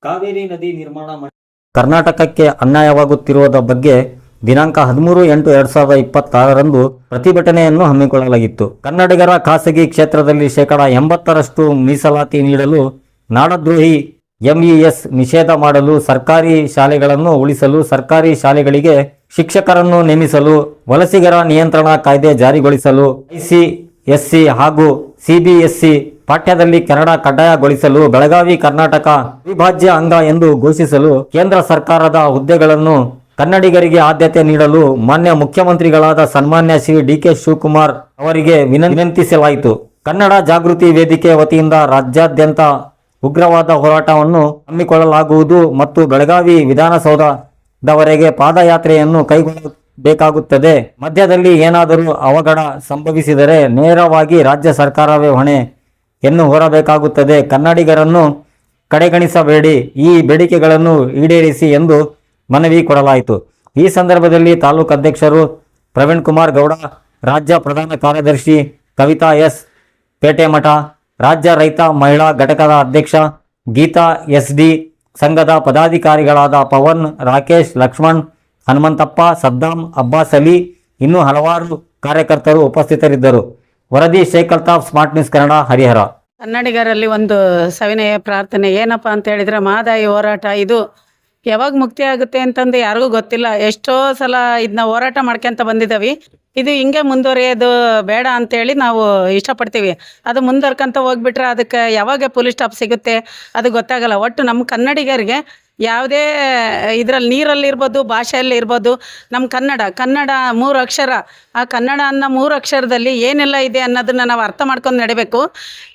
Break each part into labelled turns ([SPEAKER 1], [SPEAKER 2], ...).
[SPEAKER 1] ಕಾವೇರಿ ನದಿ ನಿರ್ಮಾಣ ಕರ್ನಾಟಕಕ್ಕೆ ಅನ್ಯಾಯವಾಗುತ್ತಿರುವುದರ ಬಗ್ಗೆ ದಿನಾಂಕ 13/8/2026 ಪ್ರತಿಭಟನೆಯನ್ನು ಹಮ್ಮಿಕೊಳ್ಳಲಾಗಿತ್ತು. ಕನ್ನಡಿಗರ ಖಾಸಗಿ ಕ್ಷೇತ್ರದಲ್ಲಿ 80% ಮೀಸಲಾತಿ ನೀಡಲು, ನಾಡದ್ರೋಹಿ ಎಂಇಎಸ್ ನಿಷೇಧ ಮಾಡಲು, ಸರ್ಕಾರಿ ಶಾಲೆಗಳನ್ನು ಉಳಿಸಲು, ಸರ್ಕಾರಿ ಶಾಲೆಗಳಿಗೆ ಶಿಕ್ಷಕರನ್ನು ನೇಮಿಸಲು, ವಲಸಿಗರ ನಿಯಂತ್ರಣ ಕಾಯ್ದೆ ಜಾರಿಗೊಳಿಸಲು, ICSE ಹಾಗೂ CBSE ಪಾಠ್ಯದಲ್ಲಿ ಕನ್ನಡ ಕಡ್ಡಾಯಗೊಳಿಸಲು, ಬೆಳಗಾವಿ ಕರ್ನಾಟಕ ಅವಿಭಾಜ್ಯ ಅಂಗ ಎಂದು ಘೋಷಿಸಲು, ಕೇಂದ್ರ ಸರ್ಕಾರದ ಹುದ್ದೆಗಳನ್ನು ಕನ್ನಡಿಗರಿಗೆ ಆದ್ಯತೆ ನೀಡಲು ಮಾನ್ಯ ಮುಖ್ಯಮಂತ್ರಿಗಳಾದ ಸನ್ಮಾನ್ಯ ಶ್ರೀ DK ಶಿವಕುಮಾರ್ ಅವರಿಗೆ ವಿನಂತಿಸಲಾಯಿತು. ಕನ್ನಡ ಜಾಗೃತಿ ವೇದಿಕೆ ವತಿಯಿಂದ ರಾಜ್ಯಾದ್ಯಂತ ಉಗ್ರವಾದ ಹೋರಾಟವನ್ನು ಹಮ್ಮಿಕೊಳ್ಳಲಾಗುವುದು ಮತ್ತು ಬೆಳಗಾವಿ ವಿಧಾನಸೌಧದವರೆಗೆ ಪಾದಯಾತ್ರೆಯನ್ನು ಕೈಗೊಳ್ಳಬೇಕಾಗುತ್ತದೆ. ಮಧ್ಯದಲ್ಲಿ ಏನಾದರೂ ಅವಘಡ ಸಂಭವಿಸಿದರೆ ನೇರವಾಗಿ ರಾಜ್ಯ ಸರ್ಕಾರವೇ ಹೊಣೆ ಎನ್ನು ಹೊರಬೇಕಾಗುತ್ತದೆ. ಕನ್ನಡಿಗರನ್ನು ಕಡೆಗಣಿಸಬೇಡಿ, ಈ ಬೇಡಿಕೆಗಳನ್ನು ಈಡೇರಿಸಿ ಎಂದು ಮನವಿ ಕೊಡಲಾಯಿತು. ಈ ಸಂದರ್ಭದಲ್ಲಿ ತಾಲೂಕು ಅಧ್ಯಕ್ಷರು ಪ್ರವೀಣ್ ಕುಮಾರ್ ಗೌಡ, ರಾಜ್ಯ ಪ್ರಧಾನ ಕಾರ್ಯದರ್ಶಿ ಕವಿತಾ S ಪೇಟೆಮಠ, ರಾಜ್ಯ ರೈತ ಮಹಿಳಾ ಘಟಕದ ಅಧ್ಯಕ್ಷ ಗೀತಾ SD, ಸಂಘದ ಪದಾಧಿಕಾರಿಗಳಾದ ಪವನ್, ರಾಕೇಶ್, ಲಕ್ಷ್ಮಣ್, ಹನುಮಂತಪ್ಪ, ಸದ್ದಾಂ, ಅಬ್ಬಾಸ್ ಅಲಿ, ಇನ್ನೂ ಹಲವಾರು ಕಾರ್ಯಕರ್ತರು ಉಪಸ್ಥಿತರಿದ್ದರು. ವರದಿ ಶೇಖ್ ಅಲ್ತಾಫ್, ಸ್ಮಾರ್ಟ್ ನ್ಯೂಸ್ ಕನ್ನಡ, ಹರಿಹರ.
[SPEAKER 2] ಕನ್ನಡಿಗರಲ್ಲಿ ಒಂದು ಸವಿನಯ ಪ್ರಾರ್ಥನೆ ಏನಪ್ಪ ಅಂತ ಹೇಳಿದರೆ, ಮಹದಾಯಿ ಹೋರಾಟ ಇದು ಯಾವಾಗ ಮುಕ್ತಿ ಆಗುತ್ತೆ ಅಂತಂದು ಯಾರಿಗೂ ಗೊತ್ತಿಲ್ಲ. ಎಷ್ಟೋ ಸಲ ಇದನ್ನ ಹೋರಾಟ ಮಾಡ್ಕೊಂತ ಬಂದಿದ್ದೀವಿ. ಇದು ಹಿಂಗೆ ಮುಂದುವರಿಯೋದು ಬೇಡ ಅಂತೇಳಿ ನಾವು ಇಷ್ಟಪಡ್ತೀವಿ. ಅದು ಮುಂದುವರ್ಕೊಂತ ಹೋಗ್ಬಿಟ್ರೆ ಅದಕ್ಕೆ ಯಾವಾಗ ಪೊಲೀಸ್ ಸ್ಟಾಪ್ ಸಿಗುತ್ತೆ ಅದು ಗೊತ್ತಾಗಲ್ಲ. ಒಟ್ಟು ನಮ್ಮ ಕನ್ನಡಿಗರಿಗೆ ಯಾವುದೇ ಇದರಲ್ಲಿ ನೀರಲ್ಲಿರ್ಬೋದು, ಭಾಷೆಯಲ್ಲಿ ಇರ್ಬೋದು, ನಮ್ಮ ಕನ್ನಡ 3 ಅಕ್ಷರ. ಆ ಕನ್ನಡ ಅನ್ನೋ 3 ಅಕ್ಷರದಲ್ಲಿ ಏನೆಲ್ಲ ಇದೆ ಅನ್ನೋದನ್ನು ನಾವು ಅರ್ಥ ಮಾಡ್ಕೊಂಡು ನಡಿಬೇಕು.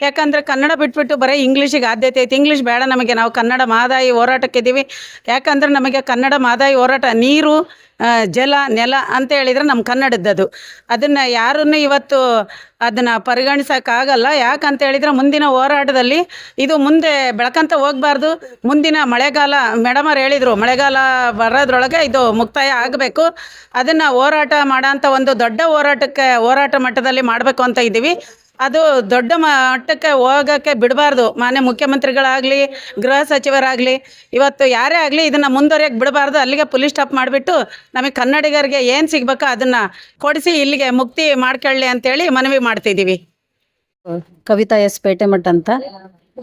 [SPEAKER 2] ಯಾಕಂದರೆ ಕನ್ನಡ ಬಿಟ್ಬಿಟ್ಟು ಬರೀ ಇಂಗ್ಲೀಷಿಗೆ ಆದ್ಯತೆ ಐತೆ. ಇಂಗ್ಲೀಷ್ ಬೇಡ ನಮಗೆ. ನಾವು ಕನ್ನಡ ಮಹದಾಯಿ ಹೋರಾಟಕ್ಕಿದ್ದೀವಿ. ಯಾಕಂದರೆ ನಮಗೆ ಕನ್ನಡ ಮಹದಾಯಿ ಹೋರಾಟ ನೀರು, ಜಲ, ನೆಲ ಅಂತ ಹೇಳಿದರೆ ನಮ್ಮ ಕನ್ನಡದ್ದು. ಅದನ್ನು ಯಾರನ್ನು ಇವತ್ತು ಅದನ್ನು ಪರಿಗಣಿಸೋಕ್ಕಾಗಲ್ಲ. ಯಾಕಂತ ಹೇಳಿದರೆ ಮುಂದಿನ ಹೋರಾಟದಲ್ಲಿ ಇದು ಮುಂದೆ ಬೆಳಕಂತ ಹೋಗಬಾರ್ದು. ಮುಂದಿನ ಮಳೆಗಾಲ, ಮೇಡಮರು ಹೇಳಿದರು, ಮಳೆಗಾಲ ಬರೋದ್ರೊಳಗೆ ಇದು ಮುಕ್ತಾಯ ಆಗಬೇಕು. ಅದನ್ನು ಹೋರಾಟ ಮಾಡೋಂಥ ಒಂದು ದೊಡ್ಡ ಹೋರಾಟ ಮಟ್ಟದಲ್ಲಿ ಮಾಡಬೇಕು ಅಂತ ಇದ್ದೀವಿ. ಅದು ದೊಡ್ಡ ಮಟ್ಟಕ್ಕೆ ಹೋಗೋಕ್ಕೆ ಬಿಡಬಾರ್ದು. ಮಾನ್ಯ ಮುಖ್ಯಮಂತ್ರಿಗಳಾಗಲಿ, ಗೃಹ ಸಚಿವರಾಗಲಿ, ಇವತ್ತು ಯಾರೇ ಆಗಲಿ ಇದನ್ನು ಮುಂದುವರಿಯೋಕ್ಕೆ ಬಿಡಬಾರ್ದು. ಅಲ್ಲಿಗೆ ಪೊಲೀಸ್ ಸ್ಟಾಪ್ ಮಾಡಿಬಿಟ್ಟು ನಮಗೆ ಕನ್ನಡಿಗರಿಗೆ ಏನು ಸಿಗಬೇಕೋ ಅದನ್ನು ಕೊಡಿಸಿ ಇಲ್ಲಿಗೆ ಮುಕ್ತಿ ಮಾಡ್ಕೊಳ್ಳಿ ಅಂತೇಳಿ ಮನವಿ ಮಾಡ್ತಿದ್ದೀವಿ.
[SPEAKER 3] ಕವಿತಾ S ಪೇಟೆಮಠ ಅಂತ,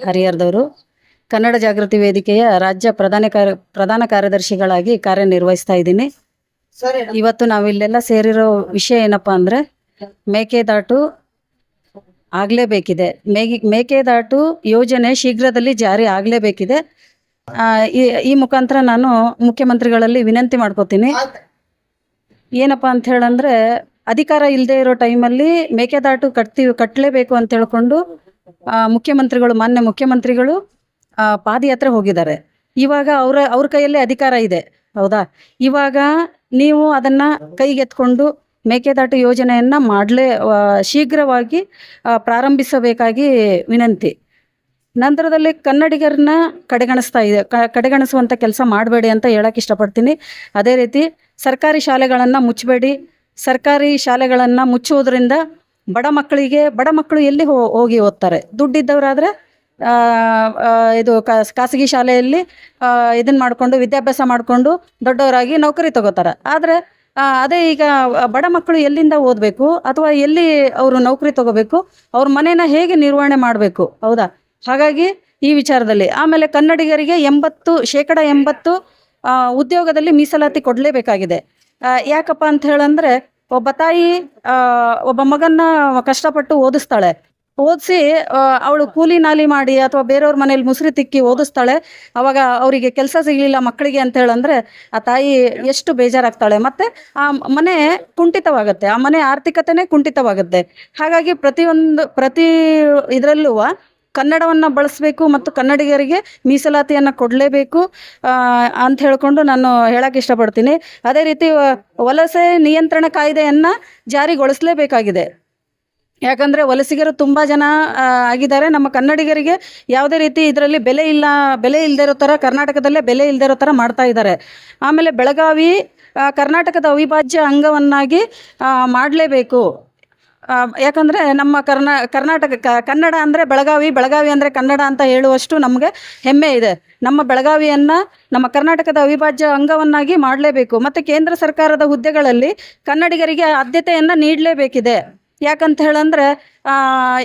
[SPEAKER 3] ಹರಿಹರದವರು. ಕನ್ನಡ ಜಾಗೃತಿ ವೇದಿಕೆಯ ರಾಜ್ಯ ಪ್ರಧಾನ ಕಾರ್ಯದರ್ಶಿಗಳಾಗಿ ಕಾರ್ಯನಿರ್ವಹಿಸ್ತಾ ಇದ್ದೀನಿ. ಇವತ್ತು ನಾವಿಲ್ಲೆಲ್ಲ ಸೇರಿರೋ ವಿಷಯ ಏನಪ್ಪ ಅಂದರೆ, ಮೇಕೆದಾಟು ಆಗಲೇಬೇಕಿದೆ. ಮೇಕೆದಾಟು ಯೋಜನೆ ಶೀಘ್ರದಲ್ಲಿ ಜಾರಿ ಆಗಲೇಬೇಕಿದೆ. ಈ ಮುಖಾಂತರ ನಾನು ಮುಖ್ಯಮಂತ್ರಿಗಳಲ್ಲಿ ವಿನಂತಿ ಮಾಡ್ಕೋತೀನಿ. ಏನಪ್ಪ ಅಂತ ಹೇಳಂದರೆ, ಅಧಿಕಾರ ಇಲ್ಲದೆ ಇರೋ ಟೈಮಲ್ಲಿ ಮೇಕೆದಾಟು ಕಟ್ಟಲೇಬೇಕು ಅಂತ ಹೇಳ್ಕೊಂಡು ಮಾನ್ಯ ಮುಖ್ಯಮಂತ್ರಿಗಳು ಪಾದಯಾತ್ರೆ ಹೋಗಿದ್ದಾರೆ. ಇವಾಗ ಅವ್ರ ಕೈಯಲ್ಲೇ ಅಧಿಕಾರ ಇದೆ, ಹೌದಾ? ಇವಾಗ ನೀವು ಅದನ್ನು ಕೈಗೆತ್ಕೊಂಡು ಮೇಕೆದಾಟು ಯೋಜನೆಯನ್ನು ಶೀಘ್ರವಾಗಿ ಪ್ರಾರಂಭಿಸಬೇಕಾಗಿ ವಿನಂತಿ. ನಂತರದಲ್ಲಿ ಕನ್ನಡಿಗರನ್ನ ಕಡೆಗಣಿಸುವಂಥ ಕೆಲಸ ಮಾಡಬೇಡಿ ಅಂತ ಹೇಳಕ್ಕೆ ಇಷ್ಟಪಡ್ತೀನಿ. ಅದೇ ರೀತಿ ಸರ್ಕಾರಿ ಶಾಲೆಗಳನ್ನು ಮುಚ್ಚಬೇಡಿ. ಸರ್ಕಾರಿ ಶಾಲೆಗಳನ್ನು ಮುಚ್ಚುವುದರಿಂದ ಬಡ ಮಕ್ಕಳು ಎಲ್ಲಿ ಹೋಗಿ ಓದ್ತಾರೆ? ದುಡ್ಡಿದ್ದವರಾದರೆ ಇದು ಖಾಸಗಿ ಶಾಲೆಯಲ್ಲಿ ಇದನ್ನು ಮಾಡಿಕೊಂಡು ವಿದ್ಯಾಭ್ಯಾಸ ಮಾಡಿಕೊಂಡು ದೊಡ್ಡವರಾಗಿ ನೌಕರಿ ತಗೋತಾರೆ. ಆದರೆ ಅದೇ ಈಗ ಬಡ ಮಕ್ಕಳು ಎಲ್ಲಿಂದ ಓದಬೇಕು, ಅಥವಾ ಎಲ್ಲಿ ಅವರು ನೌಕರಿ ತಗೋಬೇಕು, ಅವ್ರ ಮನೇನ ಹೇಗೆ ನಿರ್ವಹಣೆ ಮಾಡಬೇಕು, ಹೌದಾ? ಹಾಗಾಗಿ ಈ ವಿಚಾರದಲ್ಲಿ ಆಮೇಲೆ ಕನ್ನಡಿಗರಿಗೆ 80% ಉದ್ಯೋಗದಲ್ಲಿ ಮೀಸಲಾತಿ ಕೊಡಲೇಬೇಕಾಗಿದೆ. ಯಾಕಪ್ಪ ಅಂತ ಹೇಳಂದರೆ, ಒಬ್ಬ ತಾಯಿ ಒಬ್ಬ ಮಗನ್ನ ಕಷ್ಟಪಟ್ಟು ಓದಿಸಿ ಅವಳು ಕೂಲಿ ನಾಲಿ ಮಾಡಿ ಅಥವಾ ಬೇರೆಯವ್ರ ಮನೇಲಿ ಮುಸುರಿ ತಿಕ್ಕಿ ಓದಿಸ್ತಾಳೆ. ಅವಾಗ ಅವರಿಗೆ ಕೆಲಸ ಸಿಗಲಿಲ್ಲ ಮಕ್ಕಳಿಗೆ ಅಂತ ಹೇಳಂದರೆ ಆ ತಾಯಿ ಎಷ್ಟು ಬೇಜಾರಾಗ್ತಾಳೆ. ಮತ್ತು ಆ ಮನೆ ಕುಂಠಿತವಾಗುತ್ತೆ, ಆ ಮನೆ ಆರ್ಥಿಕತೆನೇ ಕುಂಠಿತವಾಗುತ್ತೆ. ಹಾಗಾಗಿ ಪ್ರತಿ ಇದರಲ್ಲೂ ಕನ್ನಡವನ್ನು ಬಳಸಬೇಕು ಮತ್ತು ಕನ್ನಡಿಗರಿಗೆ ಮೀಸಲಾತಿಯನ್ನು ಕೊಡಲೇಬೇಕು ಅಂತ ಹೇಳ್ಕೊಂಡು ನಾನು ಹೇಳಕ್ಕೆ ಇಷ್ಟಪಡ್ತೀನಿ. ಅದೇ ರೀತಿ ವಲಸೆ ನಿಯಂತ್ರಣ ಕಾಯ್ದೆಯನ್ನು ಜಾರಿಗೊಳಿಸಲೇಬೇಕಾಗಿದೆ. ಯಾಕಂದರೆ ವಲಸಿಗರು ತುಂಬ ಜನ ಆಗಿದ್ದಾರೆ. ನಮ್ಮ ಕನ್ನಡಿಗರಿಗೆ ಯಾವುದೇ ರೀತಿ ಇದರಲ್ಲಿ ಬೆಲೆ ಇಲ್ಲದೆ ಇರೋ ಥರ, ಕರ್ನಾಟಕದಲ್ಲೇ ಬೆಲೆ ಇಲ್ಲದೆ ಇರೋ ಥರ ಮಾಡ್ತಾ ಇದ್ದಾರೆ. ಆಮೇಲೆ ಬೆಳಗಾವಿ ಕರ್ನಾಟಕದ ಅವಿಭಾಜ್ಯ ಅಂಗವನ್ನಾಗಿ ಮಾಡಲೇಬೇಕು. ಯಾಕಂದರೆ ನಮ್ಮ ಕನ್ನಡ ಅಂದರೆ ಬೆಳಗಾವಿ, ಬೆಳಗಾವಿ ಅಂದರೆ ಕನ್ನಡ ಅಂತ ಹೇಳುವಷ್ಟು ನಮಗೆ ಹೆಮ್ಮೆ ಇದೆ. ನಮ್ಮ ಬೆಳಗಾವಿಯನ್ನು ನಮ್ಮ ಕರ್ನಾಟಕದ ಅವಿಭಾಜ್ಯ ಅಂಗವನ್ನಾಗಿ ಮಾಡಲೇಬೇಕು. ಮತ್ತು ಕೇಂದ್ರ ಸರ್ಕಾರದ ಹುದ್ದೆಗಳಲ್ಲಿ ಕನ್ನಡಿಗರಿಗೆ ಆದ್ಯತೆಯನ್ನು ನೀಡಲೇಬೇಕಿದೆ. ಯಾಕಂತ ಹೇಳಂದ್ರೆ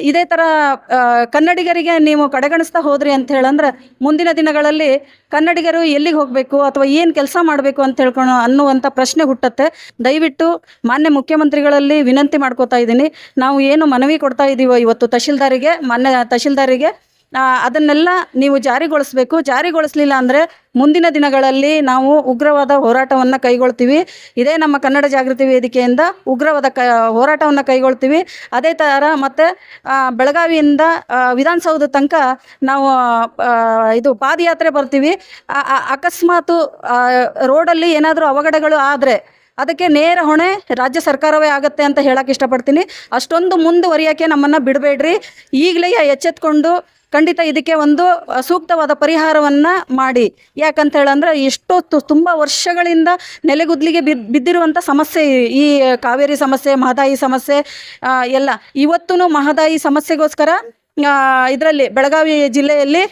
[SPEAKER 3] ಇದೇ ಥರ ಕನ್ನಡಿಗರಿಗೆ ನೀವು ಕಡೆಗಣಿಸ್ತಾ ಹೋದ್ರಿ ಅಂತ ಹೇಳಂದ್ರೆ ಮುಂದಿನ ದಿನಗಳಲ್ಲಿ ಕನ್ನಡಿಗರು ಎಲ್ಲಿಗೆ ಹೋಗಬೇಕು ಅಥವಾ ಏನು ಕೆಲಸ ಮಾಡಬೇಕು ಅಂತ ಹೇಳ್ಕೊಂಡು ಅನ್ನುವಂಥ ಪ್ರಶ್ನೆ ಹುಟ್ಟುತ್ತೆ. ದಯವಿಟ್ಟು ಮಾನ್ಯ ಮುಖ್ಯಮಂತ್ರಿಗಳಲ್ಲಿ ವಿನಂತಿ ಮಾಡ್ಕೋತಾ ಇದ್ದೀನಿ. ನಾವು ಏನು ಮನವಿ ಕೊಡ್ತಾ ಇದ್ದೀವೋ ಇವತ್ತು ಮಾನ್ಯ ತಹಶೀಲ್ದಾರಿಗೆ ಅದನ್ನೆಲ್ಲ ನೀವು ಜಾರಿಗೊಳಿಸಬೇಕು. ಜಾರಿಗೊಳಿಸಲಿಲ್ಲ ಅಂದರೆ ಮುಂದಿನ ದಿನಗಳಲ್ಲಿ ನಾವು ಉಗ್ರವಾದ ಹೋರಾಟವನ್ನು ಕೈಗೊಳ್ತೀವಿ. ಇದೇ ನಮ್ಮ ಕನ್ನಡ ಜಾಗೃತಿ ವೇದಿಕೆಯಿಂದ ಉಗ್ರವಾದ ಹೋರಾಟವನ್ನು ಕೈಗೊಳ್ತೀವಿ. ಅದೇ ಥರ ಮತ್ತು ಬೆಳಗಾವಿಯಿಂದ ವಿಧಾನಸೌಧ ತನಕ ನಾವು ಇದು ಪಾದಯಾತ್ರೆ ಬರ್ತೀವಿ. ಅಕಸ್ಮಾತು ರೋಡಲ್ಲಿ ಏನಾದರೂ ಅವಘಡಗಳು ಆದರೆ ಅದಕ್ಕೆ ನೇರ ಹೊಣೆ ರಾಜ್ಯ ಸರ್ಕಾರವೇ ಆಗುತ್ತೆ ಅಂತ ಹೇಳಕ್ಕೆ ಇಷ್ಟಪಡ್ತೀನಿ. ಅಷ್ಟೊಂದು ಮುಂದುವರಿಯೋಕ್ಕೆ ನಮ್ಮನ್ನು ಬಿಡಬೇಡ್ರಿ. ಈಗಲೇ ಎಚ್ಚೆತ್ಕೊಂಡು ಖಂಡಿತ ಇದಕ್ಕೆ ಒಂದು ಸೂಕ್ತವಾದ ಪರಿಹಾರವನ್ನು ಮಾಡಿ. ಯಾಕಂತ ಹೇಳಂದ್ರೆ ಎಷ್ಟೋ ತುಂಬ ವರ್ಷಗಳಿಂದ ನೆಲೆಗುದ್ಲಿಗೆ ಬಿದ್ದಿರುವಂಥ ಸಮಸ್ಯೆ ಈ ಕಾವೇರಿ ಸಮಸ್ಯೆ, ಮಹದಾಯಿ ಸಮಸ್ಯೆ ಎಲ್ಲ. ಇವತ್ತೂ ಮಹದಾಯಿ ಸಮಸ್ಯೆಗೋಸ್ಕರ ಇದರಲ್ಲಿ ಬೆಳಗಾವಿ ಜಿಲ್ಲೆಯಲ್ಲಿ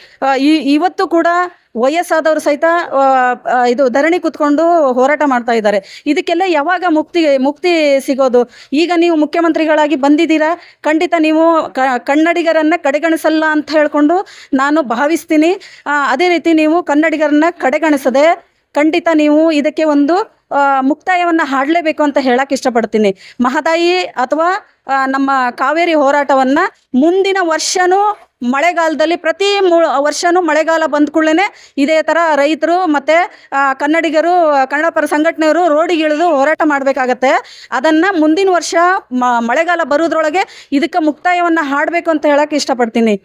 [SPEAKER 3] ಇವತ್ತು ಕೂಡ ವಯಸ್ಸಾದವರು ಸಹಿತ ಇದು ಧರಣಿ ಕೂತ್ಕೊಂಡು ಹೋರಾಟ ಮಾಡ್ತಾ ಇದ್ದಾರೆ. ಇದಕ್ಕೆಲ್ಲ ಯಾವಾಗ ಮುಕ್ತಿ ಸಿಗೋದು? ಈಗ ನೀವು ಮುಖ್ಯಮಂತ್ರಿಗಳಾಗಿ ಬಂದಿದ್ದೀರಾ, ಖಂಡಿತ ನೀವು ಕನ್ನಡಿಗರನ್ನು ಕಡೆಗಣಿಸಲ್ಲ ಅಂತ ಹೇಳ್ಕೊಂಡು ನಾನು ಭಾವಿಸ್ತೀನಿ. ಅದೇ ರೀತಿ ನೀವು ಕನ್ನಡಿಗರನ್ನ ಕಡೆಗಣಿಸದೆ ಖಂಡಿತ ನೀವು ಇದಕ್ಕೆ ಒಂದು ಮುಕ್ತಾಯವನ್ನು ಹಾಡಲೇಬೇಕು ಅಂತ ಹೇಳಕ್ಕೆ ಇಷ್ಟಪಡ್ತೀನಿ. ಮಹದಾಯಿ ಅಥವಾ ನಮ್ಮ ಕಾವೇರಿ ಹೋರಾಟವನ್ನು ಮುಂದಿನ ವರ್ಷವೂ ಮಳೆಗಾಲದಲ್ಲಿ ಪ್ರತಿ ವರ್ಷವೂ ಮಳೆಗಾಲ ಬಂದ ಕೂಡಲೇ ಇದೇ ಥರ ರೈತರು ಮತ್ತು ಕನ್ನಡಿಗರು, ಕನ್ನಡ ಪರ ಸಂಘಟನೆಯವರು ರೋಡಿಗಿಳಿದು ಹೋರಾಟ ಮಾಡಬೇಕಾಗತ್ತೆ. ಅದನ್ನು ಮುಂದಿನ ವರ್ಷ ಮಳೆಗಾಲ ಬರೋದ್ರೊಳಗೆ ಇದಕ್ಕೆ ಮುಕ್ತಾಯವನ್ನು ಹಾಡಬೇಕು ಅಂತ ಹೇಳಕ್ಕೆ ಇಷ್ಟಪಡ್ತೀನಿ.